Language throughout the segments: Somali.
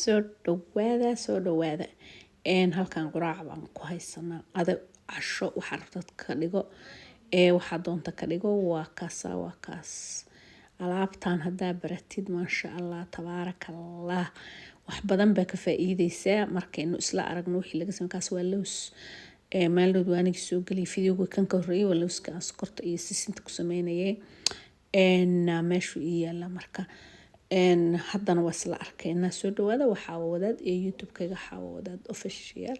soo dhawaada halkan quraac baan ku haysanaa qado casho waxa rabtad ka dhigo waxa doonta ka dhigo waa kaas alaabtan hadaa baratid maasha Allah tabaarakallah wax badan baa ka faa'iideysaa markaynu isla aragno wixii laga sameeyo kaas waa loos maaldood waan soo galay fiidiyowga kan ka horeeyay waa looska sokorta iyo sisinta ku sameynayay meeshu yaala marka haddana waa isla arkaynaa soo dhawaada waxaa wadaad ee YouTube-kayga waxaa wadaad official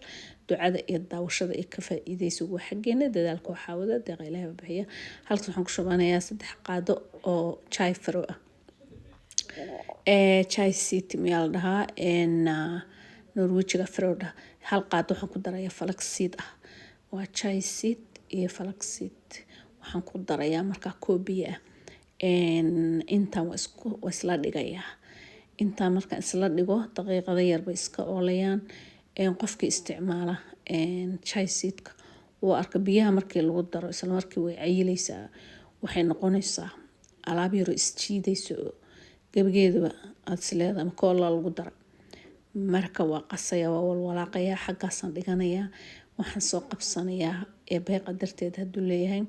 ducada iyo daawashada ee ka faa'iideyso waa xageena dadaalka waxaa wadaad deeq Ilaahay bixiya halkaas waxaan ku shubanayaa 3 qaado oo chai faro ah chai seed meel dhaha Norwegian faro hal qaado waxaan ku darayaa flaxseed ah waa chai seed iyo flaxseed waxaan ku darayaa marka koobiya inta waa isla dhigayaa inta marka isla dhigo daqiiqada yar bay iska oolayaan qofkii isticmaala chai seedka oo arka biyaha markii lagu daro isla markii way cayilaysaa waxay noqonaysaa alaab yar isjiidayso gabageedaba aad isleedahay ama koola lagu daro marka waa qasaya waa walwalaaqaya xaggaasan dhiganayaa waxaan soo qabsanayaa beeqa darteed haduu leeyahay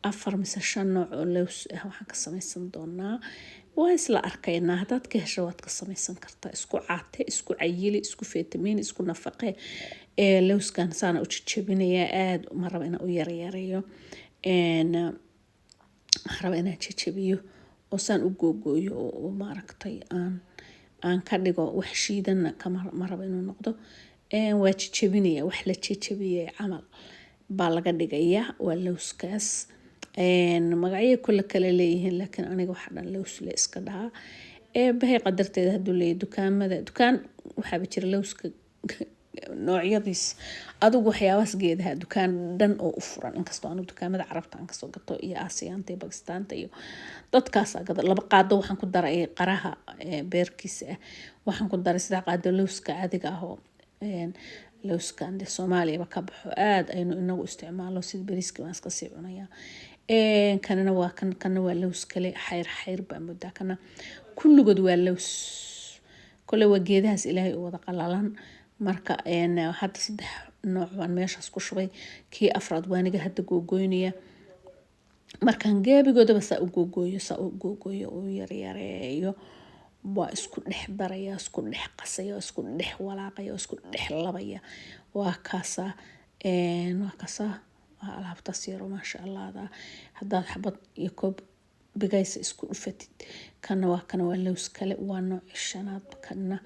4 mise 5 nooc oo loos ah waxaan ka samaysan doonaa waa isla arkaynaa hadaad ka hesho waad ka samaysan kartaa isku caate isku cayili isku fitamiin isku nafaqo looskan saana u jajabinaya aad ma raba inaan u yareeyo raba inaan jajabiyo oo saan u googooyo oo maaragtay aan ka dhigo wax shiidan ma raba inuu noqdo waa jajabinaya wax la jajabiyay camal baa laga dhigayaa waa looskaas magacyo kala leeyihiin laakiin aniga waxa dhan loos la iska dhahaa bahay qadarteeda haduu leeyahay dukaan waxa jira looska noocyadiis adigu waxyaabaas geedaha dukaan dhan oo u furan inkastoo aanu dukaamada carabta aan ka soo gato iyo Aasiyaanta iyo Bakistaanta iyo dadkaas agada 2 qaado waxaan ku daray qaraha beerkiisa waxaan ku daray 3 qaado looska caadiga ah oo looskan Soomaaliya ka baxo aad aynu inagu isticmaalo sida bariiska waan iska sii cunaya kanana waa loos kale xayr baa mudda kana kulligood waa loos kale waa geedahaas Ilaahay u wada qalalan marka hadda 3 nooc baan meeshaas ku shubay kii afraad waaniga hadda googooynaya markaan geebigoodaba saa u googooyo oo yareeyo waa isku dhex daraya isku dhex qasaya isku dhex walaaqaya isku dhex labaya waa kaasa alaabtaas yar maasha Allah hadaad xabad iyo koob bigaysa isku dhufatid kana waa loos kale waa nooc shanaad kana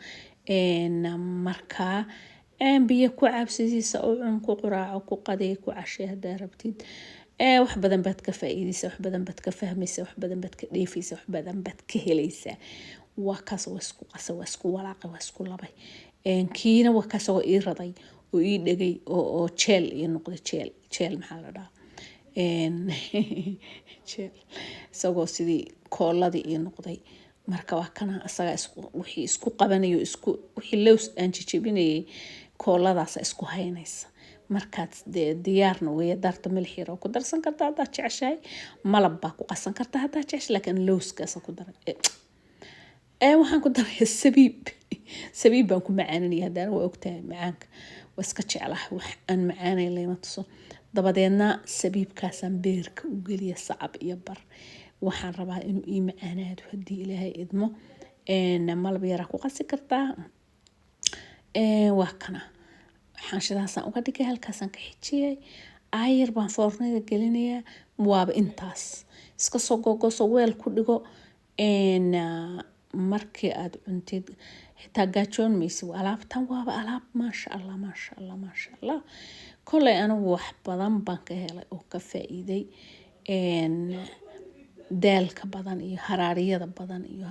marka biyo ku cabsiisa oo cun ku quraaco ku qaday ku cashay hadaa rabtid wax badan baad ka faa'iideysaa wax badan baad ka fahmaysaa wax badan baad ka dheefaysaa wax badan baad ka helaysaa waa kaas waa isku qasa waa isku walaaqay waa isku labay kiina waa kaas oo ii raday oo ii dhagay oo jeel iyo noqdo jeel maxaa la dhahaa jeel isagoo sidii kooladii ii noqday marka waa kana asaga wixii isku qabanayo wixii loos aan jajabinayay kooladaas isku haynaysa markaad diyaarna way darto milix yar oo ku darsan kartaa hadaad jeceshahay malab baa ku qasan kartaa hadaad jeceshahay laakiin looskaas ku daran waxaan ku daray sabiib baan ku macaaninayaa hadana waa ogtahay macaanka waa iska jeclahay wax aan macaanay leema tuso dabadeedna sabiibkaasaan beerka u geliya sacab iyo bar waxaan rabaa inuu ii macaanaado hadii Ilaahay idmo malab yar ku qasi kartaa waa kana xaashadaasaan uga dhigay halkaasaan ka xijiyay ayar baan foornada gelinayaa waaba intaas iska soo gogoso weel ku dhigo markii aad cuntid xitaa gaajoon maysid alaabtan waaba alaab maasha Allah kolay anigu wax badan baan ka helay oo ka faa'iiday daalka badan iyo haraariyada badan iyo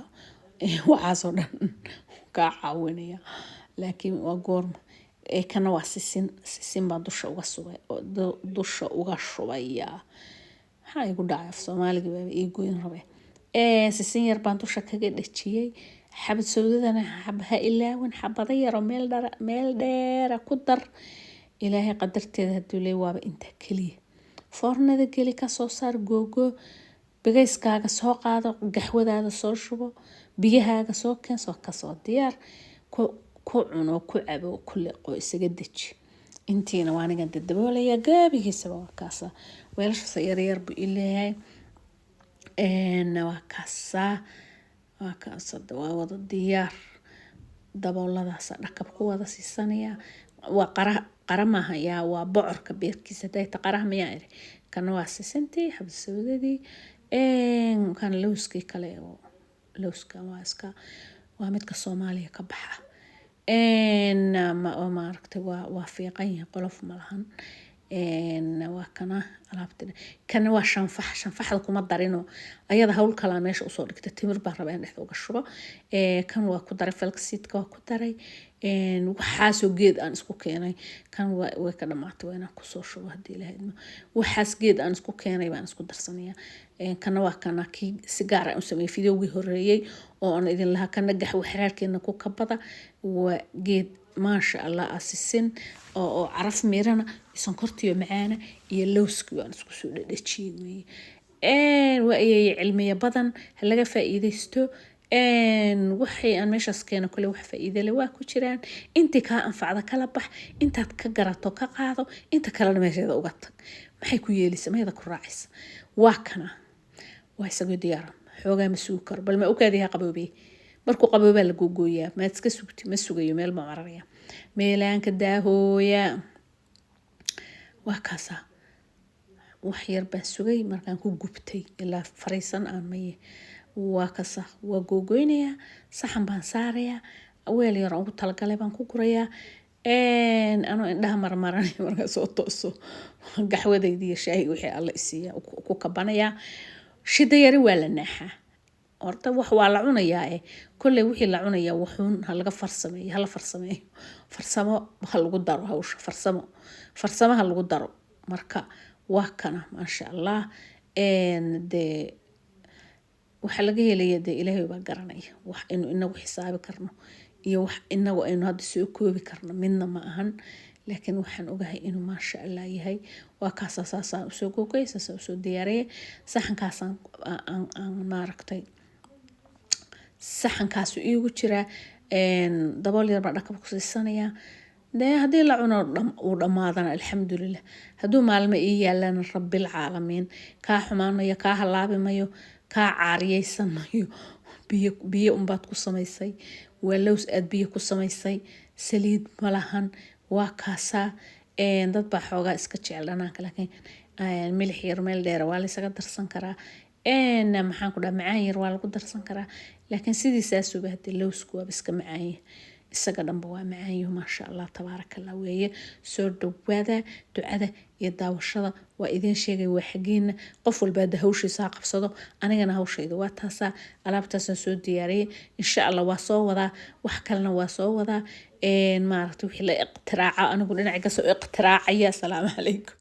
waxaas oo dhan ka caawinaya laakiin waa goorma kana waa sisin baan dusha uga shubaya maxaa igu dhacay Soomaaliga baa ii goyn rabay sisin yar baan dusha kaga dhajiyay xabad sawdadana ha ilaawan xabada yar oo meel dheer ku dar Ilaahay qadarteeda haduu leeyahay waaba inta kaliya foornada geli ka soo saar googo bigayskaaga soo qaado gaxwadaada soo shubo biyahaaga soo keenso ka soo diyaar cuno ku cabo ku liqo isaga deji intiina waa aniga dadboolaya gaabigiisaba waa kaasa weelasha yar buu ileeyahay waa kaasa waa wada diyaar dabooladaas dhakab ku wada siisanaya waa qara maaha yaa waa bocorka beerkiisa dayta qaraha ma yaa kana waa sisantii xabsawdadii kan lowskii kale oo lowska waa midka Soomaaliya ka baxa ma aragtay waa fiiqan yahay qolof malahan waa kana alaabtina kana waa shanfaxda kuma darino ayada hawl kala meesha usoo dhigta timir baa rabaa in dhexda uga shubo kan waa ku daray falkisiidka waa ku daray waxaas oo geed aan isku keenay kan way ka dhamaatay waa inaan kusoo shubo hadii la hadmo waxaas geed aan isku keenay baan isku darsanaya kana waa kana ki sigaar aan u sameeyay fiidowgii horeeyay oo aan idin lahaa kana gax waxraarkeena ku kabada waa geed ما شاء الله أساسين أو عرف ميرنا يسنكرتي معانا يلوسك وأنا سكسو للشيء وأي علمية بدن هلا فائدة استو وحي أنا مش أسكينا كل واحد فائدة لواكو شران أنت كأنفع ذا كلبح أنت كجرتو كقاعدو أنت كلا ما جذا وقتك ما حيكون يليس ما يذكر راعس واكنا ويسقي ديارم حوجا مسوكر بل ما أكاديها قبوبي markuu qabooba la googooyaa ma iska sugti ma sugayo meel ma mararaya meelaan ka daahooya waa kaasa wax yar baan sugay markaan ku gubtay ilaa fariisan aan maye waa kaasa waa googooynaya saxan baan saaraya weel yar ugu talagalay baan ku gurayaa anoo indhaha marmaranay markaa soo tooso gaxwadayda iyo shaahi wixii alla isiiya ku kabanaya shida yari waa la naaxaa horta wax waa la cunayaa kullee wixii la cunayaa wuxuun halaga farsameeyo farsamo waxa lagu daro hawsha farsamaha lagu daro marka waa kana ma sha Allah de waxa laga helaya de Ilaahay baa garanaya wax inuu inagu xisaabi karno iyo wax inagu aynu hadda soo koobi karno midna ma ahan laakiin waxaan ogahay inuu ma sha Allah yahay waa kaas asaasaan soo googaysa soo diyaariyay saxankaas aan maaragtay saxankaas iigu jira dabool yar baa dhakab ku siisanaya hadii la cuno uu dhamaadana alxamdulillah haduu maalmo ii yaalan rabbil caalamiin ka xumaanayo ka halaabimayo ka caariyeysanayo biyo umbaad ku samaysay walows aad biyo ku samaysay saliid malahan waa kaasa dad baa xoogaa iska jecel dhanaanka laakiin milix yar meel dheer waa la isaga darsan karaa maxaan ku dhahay macaan yar waa lagu darsan karaa laakiin sidiisaas oo hadii lowsku waa iska macaan isaga dhanba waa macaan ma sha Allah tabarakallah weeye soo dhawaada ducada iyo daawashada waa idin sheegay waa xageena qof walba hawshiisa qabsado anigana hawshayda waa taasa alaabtaas soo diyaariyay insha Allah waa soo wadaa wax kalena waa soo wadaa maaragtay wixii la iqtiraaca anigu dhinaciga soo iqtiraacaya salaamu calaykum